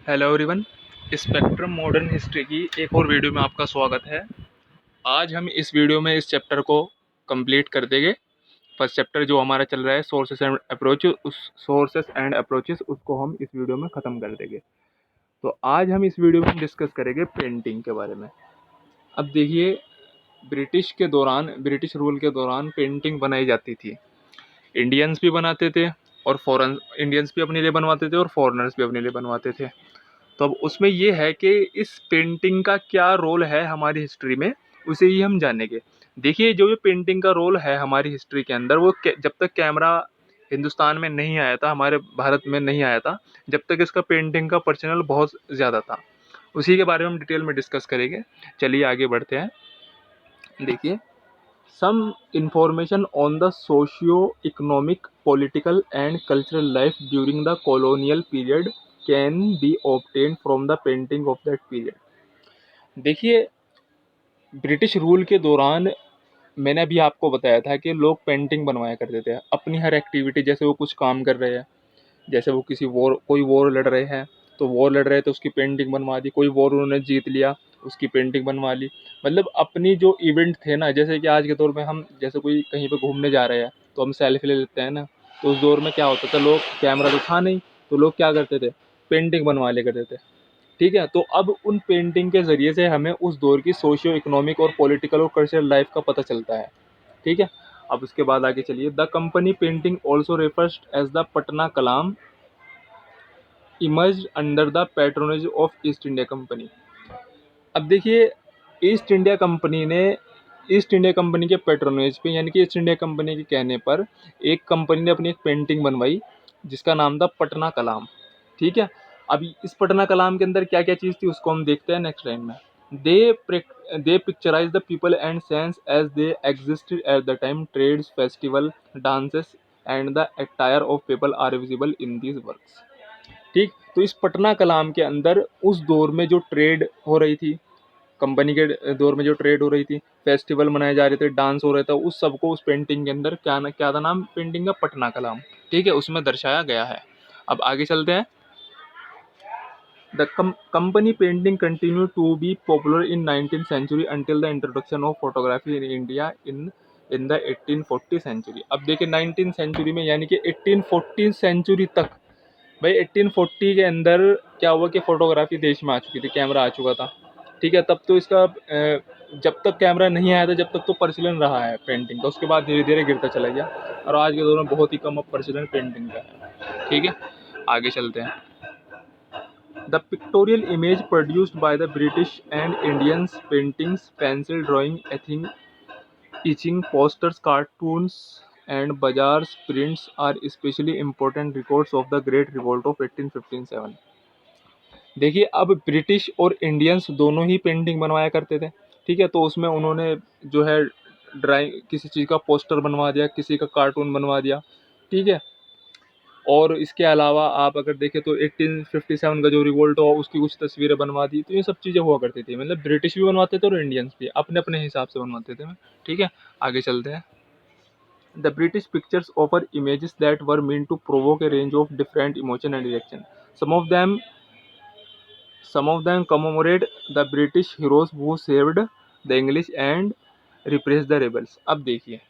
Hello everyone, spectrum modern history की एक और वीडियो में आपका स्वागत है। आज हम इस वीडियो में इस चैप्टर को कंप्लीट कर देंगे। फर्स्ट चैप्टर जो हमारा चल रहा है सोर्सेस एंड अप्रोच, उस सोर्सेस एंड अप्रोचेस उसको हम इस वीडियो में ख़त्म कर देंगे। तो आज हम इस वीडियो में डिस्कस करेंगे पेंटिंग के बारे में। अब देखिए, ब्रिटिश रूल के दौरान पेंटिंग बनाई जाती थी। इंडियंस भी बनाते थे और फॉरेन इंडियंस भी अपने लिए बनवाते थे और फॉरेनर्स भी अपने लिए बनवाते थे। तो अब उसमें ये है कि इस पेंटिंग का क्या रोल है हमारी हिस्ट्री में, उसे ही हम जानेंगे। देखिए, जो ये पेंटिंग का रोल है हमारी हिस्ट्री के अंदर, वो जब तक कैमरा हिंदुस्तान में नहीं आया था, हमारे भारत में नहीं आया था, जब तक इसका पेंटिंग का प्रचलन बहुत ज़्यादा था। उसी के बारे में हम डिटेल में डिस्कस करेंगे। चलिए आगे बढ़ते हैं। देखिए, some information on the socio economic, political and cultural life during the colonial period can be obtain from the painting of that period. देखिए, ब्रिटिश रूल के दौरान मैंने अभी आपको बताया था कि लोग पेंटिंग बनवाया करते थे अपनी हर एक्टिविटी। जैसे वो कुछ काम कर रहे हैं, जैसे वो कोई वॉर लड़ रहे हैं, तो वॉर लड़ रहे हैं तो उसकी पेंटिंग बनवा दी। कोई वॉर उन्होंने जीत लिया, उसकी पेंटिंग बनवा ली। मतलब अपनी जो इवेंट थे ना, जैसे कि आज के दौर में हम जैसे कोई कहीं पे घूमने जा रहे हैं तो हम सेल्फी ले लेते हैं ना। तो उस दौर में क्या होता था, लोग कैमरा तो था नहीं, तो लोग क्या करते थे, पेंटिंग बनवा ले करते थे। ठीक है, तो अब उन पेंटिंग के ज़रिए से हमें उस दौर की सोशियो इकोनॉमिक और पॉलिटिकल और कल्चरल लाइफ का पता चलता है। ठीक है, अब उसके बाद आगे चलिए। The company painting also refers as the Patna Kalam emerge under the patronage of East India Company. अब देखिए, ईस्ट इंडिया कंपनी के पैट्रोनेज पे, यानी कि ईस्ट इंडिया कंपनी के कहने पर, एक कंपनी ने अपनी एक पेंटिंग बनवाई जिसका नाम था पटना कलाम। ठीक है, अब इस पटना कलाम के अंदर क्या क्या चीज़ थी उसको हम देखते हैं नेक्स्ट लाइन में। They picturise the people and sense as they existed at the time. Trades, festival, dances and the attire of people are visible in these works. ठीक, तो इस पटना कलाम के अंदर उस दौर में जो ट्रेड हो रही थी, कंपनी के दौर में जो ट्रेड हो रही थी, फेस्टिवल मनाए जा रहे थे, डांस हो रहा था, उस सबको उस पेंटिंग के अंदर क्या था नाम पेंटिंग का, पटना कलाम। ठीक है, उसमें दर्शाया गया है। अब आगे चलते हैं। The company painting continue to be popular in 19th century until the introduction of photography in India in the 1840 century. अब देखिए, 19th सेंचुरी में, यानी कि 1840 सेंचुरी तक, भाई 1840 के अंदर क्या हुआ कि फोटोग्राफी देश में आ चुकी थी, कैमरा आ चुका था। ठीक है, तब तो इसका जब तक कैमरा नहीं आया था, जब तक तो प्रचलन रहा है पेंटिंग का। उसके बाद धीरे धीरे गिरता चला गया और आज के दौर में बहुत ही कम अब प्रचलन पेंटिंग का है। ठीक है, आगे चलते हैं। The pictorial image produced by the British and Indians paintings, pencil drawing, etching, posters, cartoons and bazaars prints are especially important records of the Great Revolt of 1857। देखिए, अब ब्रिटिश और इंडियंस दोनों ही पेंटिंग बनवाया करते थे। ठीक है, तो उसमें उन्होंने जो है ड्राइंग, किसी चीज़ का पोस्टर बनवा दिया, किसी का कार्टून बनवा दिया। ठीक है, और इसके अलावा आप अगर देखें तो 1857 का जो रिवोल्ट हुआ उसकी कुछ तस्वीरें बनवा दी। तो ये सब चीज़ें हुआ करती थी, मतलब ब्रिटिश भी बनवाते थे और इंडियंस भी अपने अपने हिसाब से बनवाते थे। ठीक है, आगे चलते हैं। The British pictures offer images that were meant to provoke a range of different emotion and reaction. Some of them some of them commemorate the British heroes who saved the English and repressed the rebels। अब देखिए,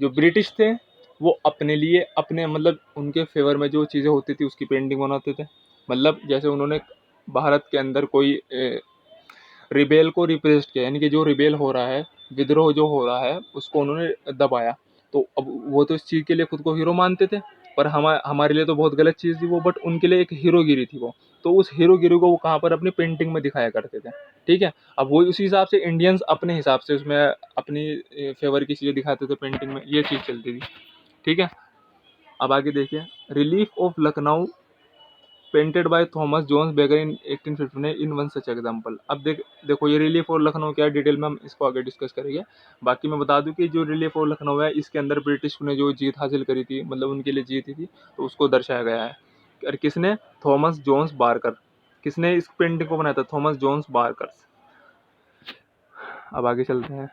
जो British थे वो अपने लिए, अपने मतलब उनके फेवर में जो चीज़ें होती थी उसकी पेंटिंग बनाते थे। मतलब जैसे उन्होंने भारत के अंदर कोई रिबेल को रिप्रेस किया, यानी कि जो रिबेल हो रहा है, विद्रोह जो हो रहा है, उसको उन्होंने दबाया। तो अब वो तो इस चीज़ के लिए खुद को हीरो मानते थे, पर हमारे लिए तो बहुत गलत चीज़ थी वो, बट उनके लिए एक हीरोगिरी थी वो। तो उस हीरोगिरी को वो कहाँ पर अपनी पेंटिंग में दिखाया करते थे। ठीक है, अब वो उसी हिसाब से इंडियंस अपने हिसाब से उसमें अपनी फेवर की चीज़ें दिखाते थे पेंटिंग में, ये चीज़ चलती थी। ठीक है, अब आगे देखिए। Relief of Lucknow painted by Thomas Jones Barker in 1859 in one such example. अब देखो, ये रिलीफ और लखनऊ क्या है, डिटेल में हम इसको आगे डिस्कस करेंगे। बाकी मैं बता दूं कि जो रिलीफ और लखनऊ है, इसके अंदर ब्रिटिश ने जो जीत हासिल करी थी, मतलब उनके लिए जीती थी, तो उसको दर्शाया गया है। और किसने, थॉमस जोन्स बारकर। किसने इस पेंटिंग को बनाया था, थॉमस जोन्स बारकर। अब आगे चलते हैं।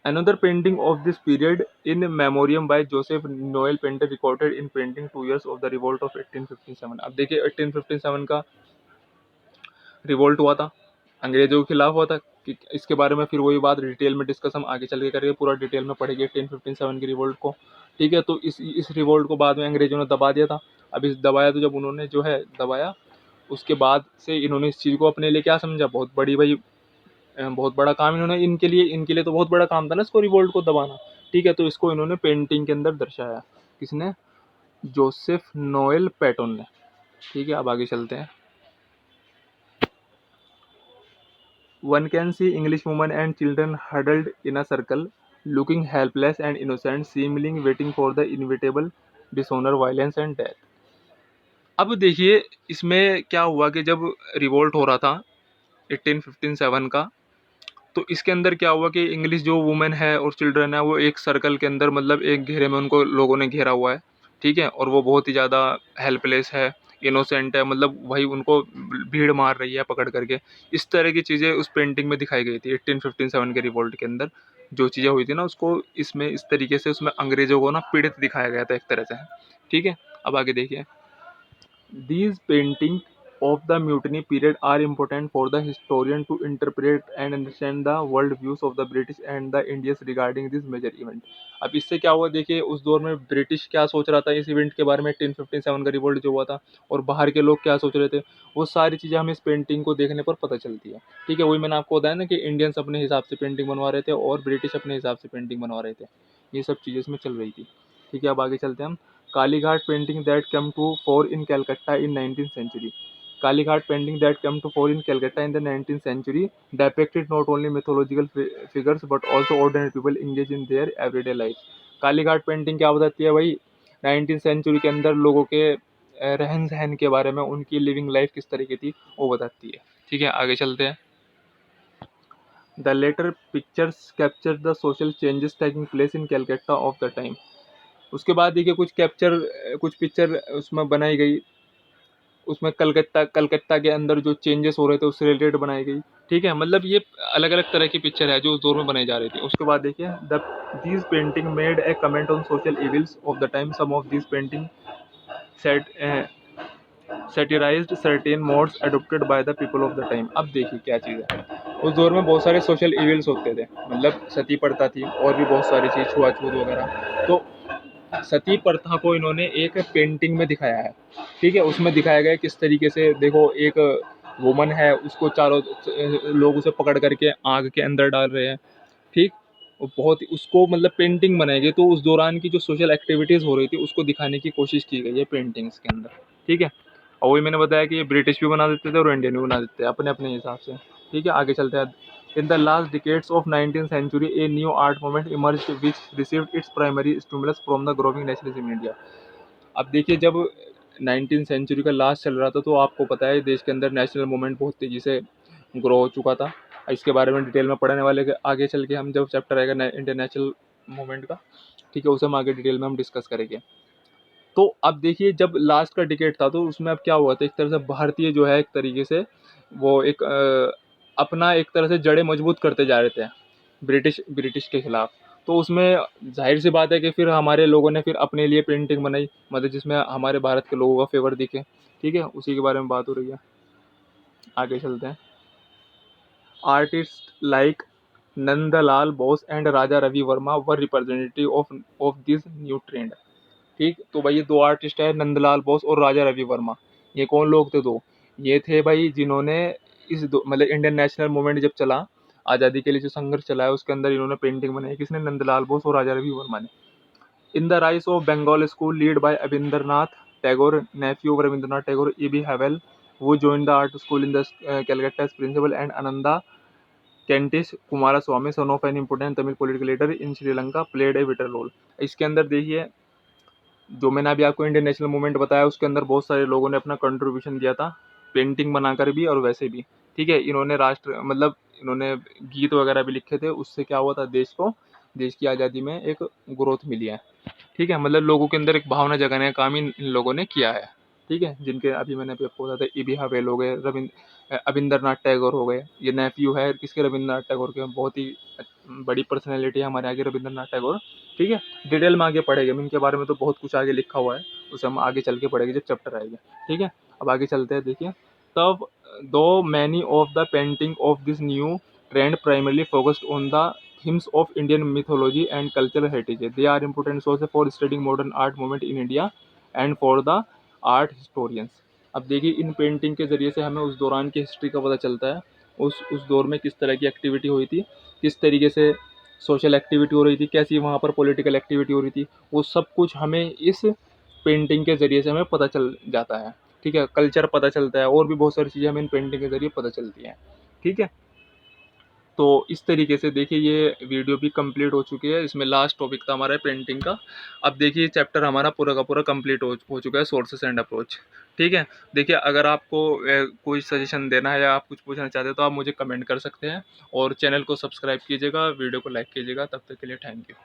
Another painting of this period in memoriam by Joseph Noel Painter recorded in painting 2 years of the revolt of 1857। अब देखिए 1857 का रिवोल्ट हुआ था, अंग्रेजों के खिलाफ हुआ था कि इसके बारे में फिर वही बात डिटेल में डिस्कस हम आगे चल के करेंगे, पूरा डिटेल में पढ़ेंगे 1857 की रिवोल्ट को। ठीक है, तो इस रिवोल्ट को बाद में अंग्रेजों ने दबा दिया था। अब इस दबाया तो जब उन्होंने जो है दबाया, उसके बाद से इन्होंने इस चीज़ को अपने लिए क्या समझा, बहुत बड़ी भाई बहुत बड़ा काम इन्होंने इनके लिए तो बहुत बड़ा काम था ना इसको, रिवोल्ट को दबाना। ठीक है, तो इसको इन्होंने पेंटिंग के अंदर दर्शाया। किसने? जोसेफ नोएल पैटोन ने। ठीक है, अब आगे चलते हैं। One can see English women and children huddled in a circle, looking helpless and innocent, seemingly waiting for the inevitable dishonor, violence and death। अब देखिए इसमें क्या हुआ कि जब रिवोल्ट हो रहा था 1857 का, तो इसके अंदर क्या हुआ कि इंग्लिश जो वुमेन है और चिल्ड्रन है वो एक सर्कल के अंदर, मतलब एक घेरे में उनको लोगों ने घेरा हुआ है। ठीक है, और वो बहुत ही ज़्यादा हेल्पलेस है, इनोसेंट है, मतलब वही उनको भीड़ मार रही है पकड़ करके। इस तरह की चीज़ें उस पेंटिंग में दिखाई गई थी 1857 के रिवोल्ट के अंदर। जो चीज़ें हुई थी ना, उसको इसमें इस तरीके से उसमें अंग्रेज़ों को ना पीड़ित दिखाया गया था एक तरह से। ठीक है, अब आगे देखिए। These paintings of the Mutiny period are important for the historian to interpret and understand the world views of the British and the Indians regarding this major event। अब इससे क्या हुआ, देखिए उस दौर में ब्रिटिश क्या सोच रहा था इस इवेंट के बारे में, 1857 का रिवोल्ट जो हुआ था, और बाहर के लोग क्या सोच रहे थे, वो सारी चीज़ें हमें इस पेंटिंग को देखने पर पता चलती है। ठीक है, वही मैंने आपको बताया ना कि इंडियंस अपने हिसाब से पेंटिंग बनवा रहे थे और ब्रिटिश अपने हिसाब से पेंटिंग बनवा रहे थे। ये सब चीज़ें इसमें चल रही थी। ठीक है, अब आगे चलते हैं हम। Kalighat painting that came to fore in Calcutta in 19th century। Kalighat painting that came to fore in Calcutta in the 19th century depicted not only mythological figures but also ordinary people engaged in their everyday life। Kalighat painting क्या बताती है भाई, 19th century के अंदर लोगों के रहन सहन के बारे में, उनकी लिविंग लाइफ किस तरीके थी वो बताती है। ठीक है, आगे चलते हैं। The later pictures capture the social changes taking place in Calcutta of the time। उसके बाद देखिए कुछ पिक्चर उसमें बनाई गई, उसमें कलकत्ता के अंदर जो चेंजेस हो रहे थे उससे रिलेटेड बनाई गई। ठीक है, मतलब ये अलग अलग तरह की पिक्चर है जो उस दौर में बनाई जा रही थी। उसके बाद देखिए the these painting made a comment on social evils of the time. Some of this painting set satirized certain modes adopted by the people of the time। अब देखिए क्या चीज़ है, उस दौर में बहुत सारे सोशल इविल्स होते थे, मतलब सती प्रथा थी और भी बहुत सारी चीज़, छुआछूत वगैरह। तो सती प्रथा को इन्होंने एक पेंटिंग में दिखाया है। ठीक है, उसमें दिखाया गया किस तरीके से, देखो एक वुमन है, उसको चारों लोग उसे पकड़ करके आग के अंदर डाल रहे हैं। ठीक, और बहुत उसको मतलब पेंटिंग बनाई गई, तो उस दौरान की जो सोशल एक्टिविटीज़ हो रही थी उसको दिखाने की कोशिश की गई है पेंटिंग्स के अंदर। ठीक है, और वही मैंने बताया कि ये ब्रिटिश भी बना देते थे और इंडियन भी बना देते थे अपने अपने हिसाब से। ठीक है, आगे चलते हैं। In the last decades of 19th century a new art movement emerged which received its primary stimulus from the growing nationalism in India. अब देखिए जब 19th सेंचुरी का लास्ट चल रहा था, तो आपको पता है देश के अंदर नेशनल मूवमेंट बहुत तेज़ी से ग्रो हो चुका था। इसके बारे में डिटेल में पढ़ने वाले आगे चल के हम जब चैप्टर आएगा इंटरनेशनल मूवमेंट का, ठीक है, उसे हम आगे डिटेल में हम डिस्कस करेंगे। तो अब देखिए जब लास्ट का डिकेड था, तो उसमें अब क्या हुआ था, एक तरह से भारतीय जो है एक तरीके से वो एक अपना एक तरह से जड़ें मजबूत करते जा रहे थे ब्रिटिश के खिलाफ। तो उसमें जाहिर सी बात है कि फिर हमारे लोगों ने फिर अपने लिए पेंटिंग बनाई, मतलब जिसमें हमारे भारत के लोगों का फेवर दिखे। ठीक है, उसी के बारे में बात हो रही है। आगे चलते हैं। Artist like Nandalal Bose and Raja Ravi Varma were representative of this new trend. ठीक, तो भाई ये दो आर्टिस्ट है, नंदलाल बोस और राजा रवि वर्मा। ये कौन लोग थे? दो ये थे भाई जिन्होंने मतलब इंडियन नेशनल मूवमेंट जब चला, आज़ादी के लिए जो संघर्ष चला है उसके अंदर इन्होंने पेंटिंग बनाई। किसने? नंदलाल बोस और राजा रवि वर्मा ने। In the rise of Bengal school lead by Abanindranath Tagore, nephew of Rabindranath Tagore, E.B. Havell, who joined the art school in the Calcutta as principal, and Ananda Kentish Kumaraswamy, son of an important Tamil political leader in Sri Lanka, played a vital role। इसके अंदर देखिए जो मैंने अभी आपको Indian national movement बताया उसके अंदर बहुत सारे लोगों ने अपना कंट्रीब्यूशन दिया था, पेंटिंग बनाकर भी और वैसे भी। ठीक है, इन्होंने राष्ट्र मतलब इन्होंने गीत वगैरह भी लिखे थे, उससे क्या हुआ था, देश की आज़ादी में एक ग्रोथ मिली है। ठीक है, मतलब लोगों के अंदर एक भावना जगाने का काम इन लोगों ने किया है। ठीक है, जिनके अभी मैंने आपको बताया था, ई.बी. हवेल हो गए, अविंद्रनाथ टैगोर हो गए, ये नेफ्यू है किसके, रविंद्रनाथ टैगोर के, बहुत ही बड़ी पर्सनैलिटी है हमारे आगे रविंद्रनाथ टैगोर। ठीक है, डिटेल में आगे पढ़ेंगे, इनके बारे में तो बहुत कुछ आगे लिखा हुआ है, उसे हम आगे चल के पढ़ेंगे जब चैप्टर आएगा। ठीक है, अब आगे चलते हैं। देखिए, तब दो many of the painting of this new trend primarily focused on the themes of Indian mythology and cultural heritage. They are important sources for studying modern art movement in India and for the art historians. अब देखिए, इन painting के ज़रिए से हमें उस दौरान की history का पता चलता है, उस दौर में किस तरह की एक्टिविटी हुई थी, किस तरीके से सोशल एक्टिविटी हो रही थी, कैसी वहाँ पर पॉलिटिकल एक्टिविटी हो रही थी, वो सब कुछ हमें इस पेंटिंग के ज़रिए से हमें पता चल जाता है। ठीक है, कल्चर पता चलता है, और भी बहुत सारी चीज़ें हमें इन पेंटिंग के ज़रिए पता चलती हैं। ठीक है, तो इस तरीके से देखिए ये वीडियो भी कंप्लीट हो चुकी है, इसमें लास्ट टॉपिक था हमारा पेंटिंग का। अब देखिए चैप्टर हमारा पूरा का पूरा कंप्लीट हो चुका है, सोर्सेस एंड अप्रोच। ठीक है, देखिए अगर आपको कोई सजेशन देना है या आप कुछ पूछना चाहते हैं तो आप मुझे कमेंट कर सकते हैं, और चैनल को सब्सक्राइब कीजिएगा, वीडियो को लाइक कीजिएगा। तब तक के लिए थैंक यू।